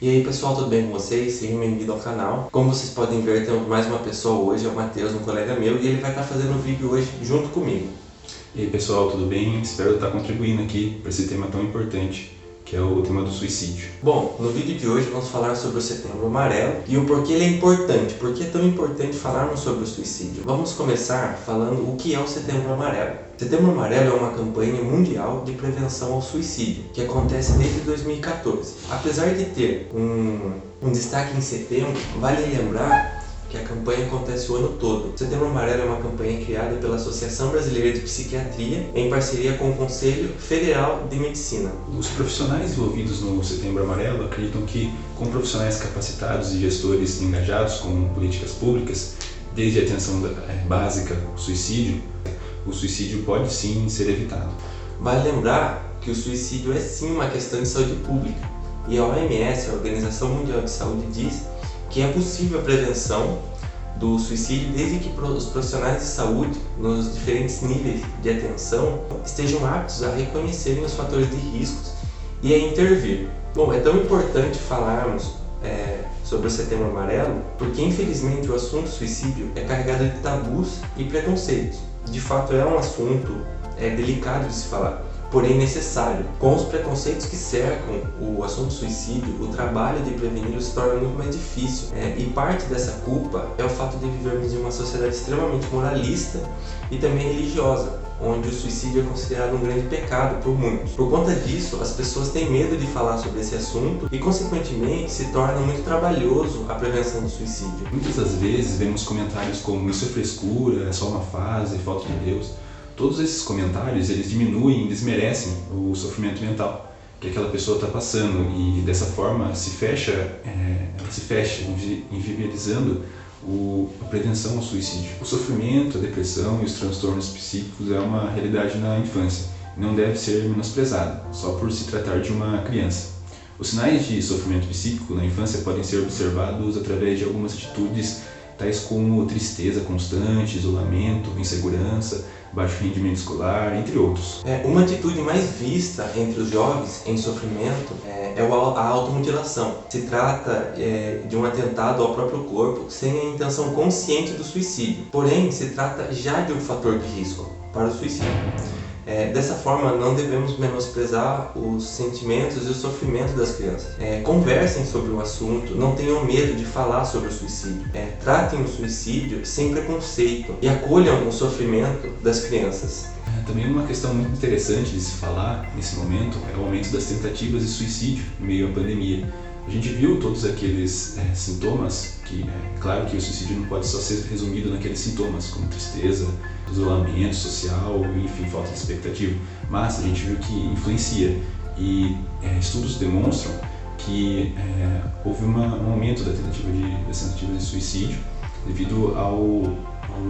E aí pessoal, tudo bem com vocês? Sejam bem-vindos ao canal. Como vocês podem ver, temos mais uma pessoa hoje, é o Matheus, um colega meu, e ele vai estar fazendo um vídeo hoje junto comigo. E aí pessoal, tudo bem? Espero estar contribuindo aqui para esse tema tão importante, que é o tema do suicídio. Bom, no vídeo de hoje vamos falar sobre o Setembro Amarelo e o porquê ele é importante, por que é tão importante falarmos sobre o suicídio. Vamos começar falando o que é o Setembro Amarelo. Setembro Amarelo é uma campanha mundial de prevenção ao suicídio, que acontece desde 2014. Apesar de ter um destaque em setembro, vale lembrar que a campanha acontece o ano todo. O Setembro Amarelo é uma campanha criada pela Associação Brasileira de Psiquiatria em parceria com o Conselho Federal de Medicina. Os profissionais envolvidos no Setembro Amarelo acreditam que, com profissionais capacitados e gestores engajados com políticas públicas, desde a atenção básica ao suicídio, o suicídio pode sim ser evitado. Vale lembrar que o suicídio é sim uma questão de saúde pública, e a OMS, a Organização Mundial de Saúde, diz que é possível a prevenção do suicídio desde que os profissionais de saúde, nos diferentes níveis de atenção, estejam aptos a reconhecerem os fatores de riscos e a intervir. Bom, é tão importante falarmos sobre o Setembro Amarelo porque, infelizmente, o assunto suicídio é carregado de tabus e preconceitos. De fato, é um assunto delicado de se falar, porém necessário. Com os preconceitos que cercam o assunto suicídio, o trabalho de preveni-lo se torna muito mais difícil. E parte dessa culpa é o fato de vivermos em uma sociedade extremamente moralista e também religiosa, onde o suicídio é considerado um grande pecado por muitos. Por conta disso, as pessoas têm medo de falar sobre esse assunto e, consequentemente, se torna muito trabalhoso a prevenção do suicídio. Muitas das vezes vemos comentários como "isso é frescura, é só uma fase, falta de Deus". Todos esses comentários, eles diminuem e desmerecem o sofrimento mental que aquela pessoa está passando e dessa forma ela se fecha inviabilizando a prevenção ao suicídio. O sofrimento, a depressão e os transtornos psíquicos é uma realidade na infância e não deve ser menosprezado só por se tratar de uma criança. Os sinais de sofrimento psíquico na infância podem ser observados através de algumas atitudes tais como tristeza constante, isolamento, insegurança, baixo rendimento escolar, entre outros. Uma atitude mais vista entre os jovens em sofrimento é a automutilação. Se trata de um atentado ao próprio corpo sem a intenção consciente do suicídio, porém se trata já de um fator de risco para o suicídio. Dessa forma, não devemos menosprezar os sentimentos e o sofrimento das crianças. Conversem sobre o assunto, não tenham medo de falar sobre o suicídio. Tratem o suicídio sem preconceito e acolham o sofrimento das crianças. Também uma questão muito interessante de se falar nesse momento é o aumento das tentativas de suicídio em meio à pandemia. A gente viu todos aqueles sintomas que, claro que o suicídio não pode só ser resumido naqueles sintomas como tristeza, isolamento social, enfim, falta de expectativa, mas a gente viu que influencia e estudos demonstram que houve um aumento das tentativas de suicídio devido ao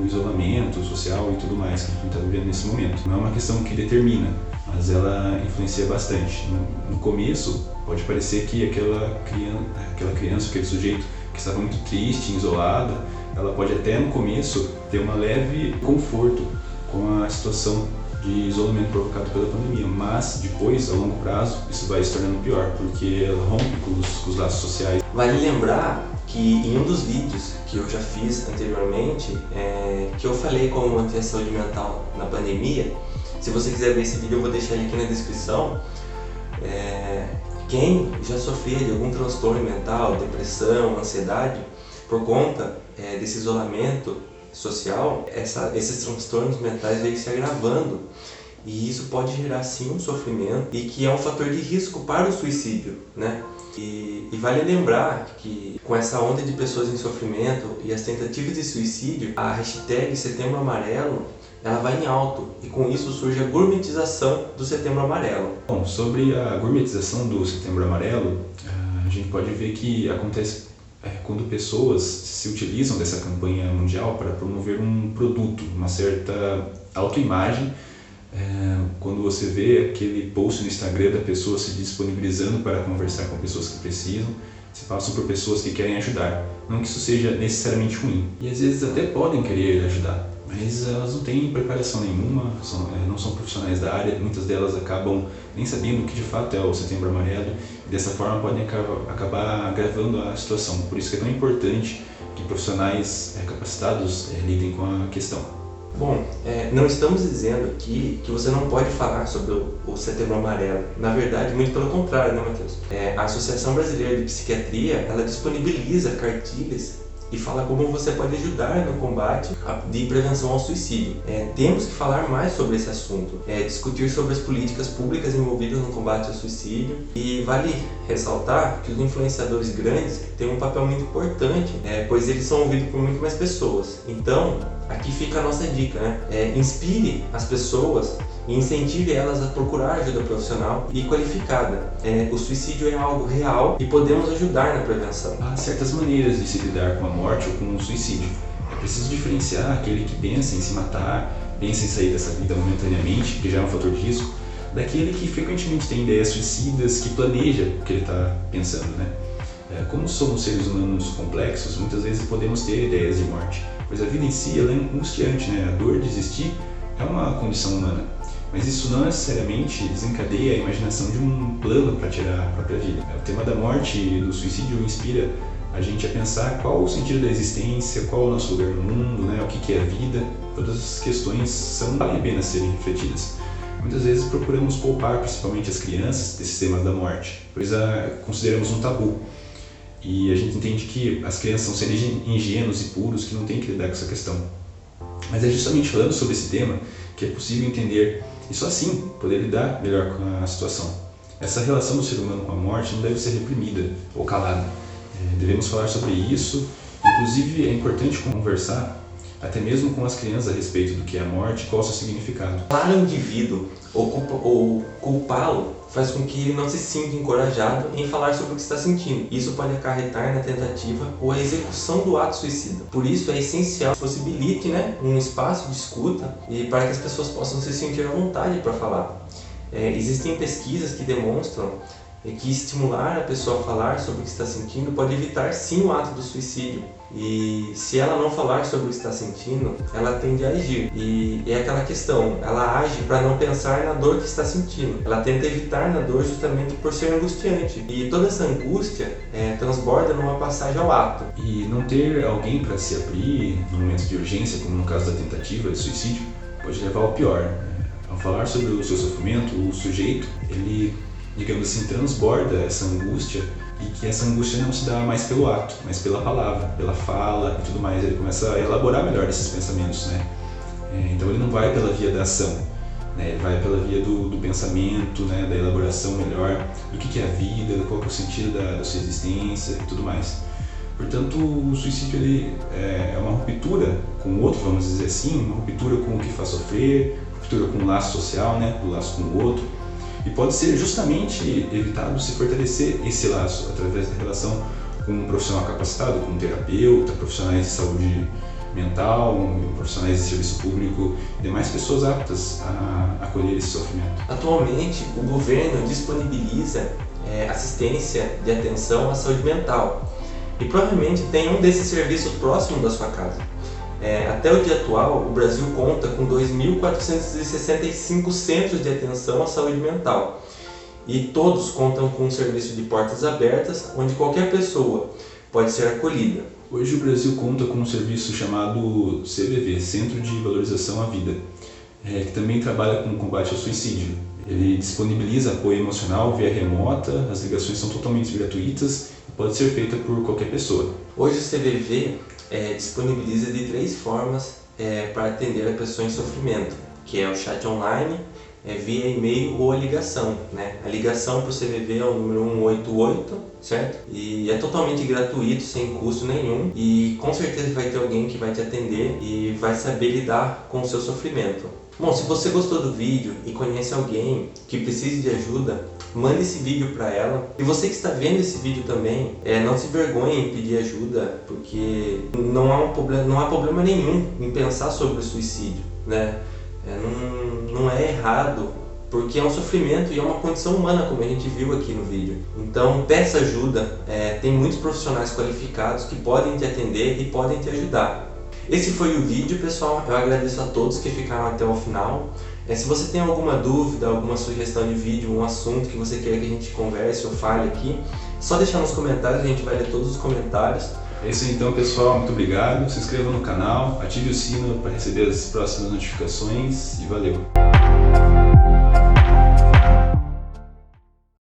isolamento social e tudo mais que a gente está vivendo nesse momento. Não é uma questão que determina, mas ela influencia bastante. No começo, pode parecer que aquela criança, aquele sujeito que estava muito triste, isolada, ela pode até no começo ter um leve conforto com a situação de isolamento provocado pela pandemia, mas depois, a longo prazo, isso vai se tornando pior, porque ela rompe com os laços sociais. Vale lembrar que em um dos vídeos que eu já fiz anteriormente, que eu falei como manter a saúde mental na pandemia, se você quiser ver esse vídeo eu vou deixar ele aqui na descrição. Quem já sofria de algum transtorno mental, depressão, ansiedade, por conta desse isolamento social, esses transtornos mentais vêm se agravando e isso pode gerar sim um sofrimento e que é um fator de risco para o suicídio, né? E vale lembrar que com essa onda de pessoas em sofrimento e as tentativas de suicídio, a hashtag Setembro Amarelo ela vai em alto e com isso surge a gourmetização do Setembro Amarelo. Bom, sobre a gourmetização do Setembro Amarelo, a gente pode ver que acontece quando pessoas se utilizam dessa campanha mundial para promover um produto, uma certa autoimagem. Quando você vê aquele post no Instagram da pessoa se disponibilizando para conversar com pessoas que precisam, se passam por pessoas que querem ajudar. Não que isso seja necessariamente ruim. E às vezes até podem querer ajudar, mas elas não têm preparação nenhuma, não são profissionais da área, muitas delas acabam nem sabendo o que de fato é o Setembro Amarelo Dessa forma podem acabar agravando a situação. Por isso que é tão importante que profissionais capacitados lidem com a questão. Bom, não estamos dizendo aqui que você não pode falar sobre o Setembro Amarelo. Na verdade, muito pelo contrário, né, Matheus? A Associação Brasileira de Psiquiatria, ela disponibiliza cartilhas e fala como você pode ajudar no combate de prevenção ao suicídio. Temos que falar mais sobre esse assunto, discutir sobre as políticas públicas envolvidas no combate ao suicídio, e vale ressaltar que os influenciadores grandes têm um papel muito importante, pois eles são ouvidos por muito mais pessoas. Então, aqui fica a nossa dica, né? Inspire as pessoas e incentive elas a procurar ajuda profissional e qualificada. O suicídio é algo real e podemos ajudar na prevenção. Há certas maneiras de se lidar com a morte ou com o suicídio. É preciso diferenciar aquele que pensa em se matar, pensa em sair dessa vida momentaneamente, que já é um fator de risco, daquele que frequentemente tem ideias suicidas, que planeja o que ele está pensando, né? Como somos seres humanos complexos, muitas vezes podemos ter ideias de morte, pois a vida em si ela é angustiante, né? A dor de existir é uma condição humana, mas isso não necessariamente desencadeia a imaginação de um plano para tirar a própria vida. O tema da morte e do suicídio inspira a gente a pensar qual o sentido da existência, qual o nosso lugar no mundo, né? O que é a vida. Todas essas questões valem a pena serem refletidas. Muitas vezes procuramos poupar, principalmente as crianças, desses temas da morte, pois consideramos um tabu. E a gente entende que as crianças são seres ingênuos e puros que não têm que lidar com essa questão. Mas é justamente falando sobre esse tema que é possível entender e só assim poder lidar melhor com a situação. Essa relação do ser humano com a morte não deve ser reprimida ou calada. Devemos falar sobre isso, inclusive é importante conversar até mesmo com as crianças a respeito do que é a morte e qual é o seu significado. Falar ao indivíduo ou culpá-lo faz com que ele não se sinta encorajado em falar sobre o que está sentindo. Isso pode acarretar na tentativa ou a execução do ato suicida. Por isso é essencial que possibilite, um espaço de escuta e para que as pessoas possam se sentir à vontade para falar. Existem pesquisas que demonstram que estimular a pessoa a falar sobre o que está sentindo pode evitar sim o ato do suicídio. E se ela não falar sobre o que está sentindo, ela tende a agir. E é aquela questão, ela age para não pensar na dor que está sentindo. Ela tenta evitar na dor justamente por ser angustiante. E toda essa angústia transborda numa passagem ao ato. E não ter alguém para se abrir no momento de urgência, como no caso da tentativa de suicídio, pode levar ao pior. Ao falar sobre o seu sofrimento, o sujeito, ele, digamos assim, transborda essa angústia, e que essa angústia não se dá mais pelo ato, mas pela palavra, pela fala e tudo mais. Ele começa a elaborar melhor esses pensamentos, né? Então ele não vai pela via da ação, né? Ele vai pela via do pensamento, né? Da elaboração melhor do que é a vida, qual é o sentido da sua existência e tudo mais. Portanto, o suicídio ele é uma ruptura com o outro, vamos dizer assim, uma ruptura com o que faz sofrer, ruptura com o laço social, né? O laço com o outro. E pode ser justamente evitado se fortalecer esse laço através da relação com um profissional capacitado, com um terapeuta, profissionais de saúde mental, profissionais de serviço público e demais pessoas aptas a acolher esse sofrimento. Atualmente, o governo disponibiliza assistência de atenção à saúde mental e provavelmente tem um desses serviços próximo da sua casa. Até o dia atual, o Brasil conta com 2.465 centros de atenção à saúde mental e todos contam com um serviço de portas abertas, onde qualquer pessoa pode ser acolhida. Hoje o Brasil conta com um serviço chamado CVV, Centro de Valorização à Vida, que também trabalha com o combate ao suicídio. Ele disponibiliza apoio emocional via remota, as ligações são totalmente gratuitas e pode ser feita por qualquer pessoa. Hoje o CVV disponibiliza de 3 formas para atender a pessoa em sofrimento, que é o chat online, via e-mail ou a ligação, né? A ligação para o CVV é o número 188, certo? E é totalmente gratuito, sem custo nenhum, e com certeza vai ter alguém que vai te atender e vai saber lidar com o seu sofrimento. Bom, se você gostou do vídeo e conhece alguém que precise de ajuda, mande esse vídeo para ela. E você que está vendo esse vídeo também, não se vergonhe em pedir ajuda, porque não há problema nenhum em pensar sobre o suicídio, né? Não é errado, porque é um sofrimento e é uma condição humana, como a gente viu aqui no vídeo. Então peça ajuda, tem muitos profissionais qualificados que podem te atender e podem te ajudar. Esse foi o vídeo, pessoal. Eu agradeço a todos que ficaram até o final. Se você tem alguma dúvida, alguma sugestão de vídeo, um assunto que você queira que a gente converse ou fale aqui, é só deixar nos comentários, a gente vai ler todos os comentários. É isso aí então, pessoal, muito obrigado, se inscreva no canal, ative o sino para receber as próximas notificações e valeu!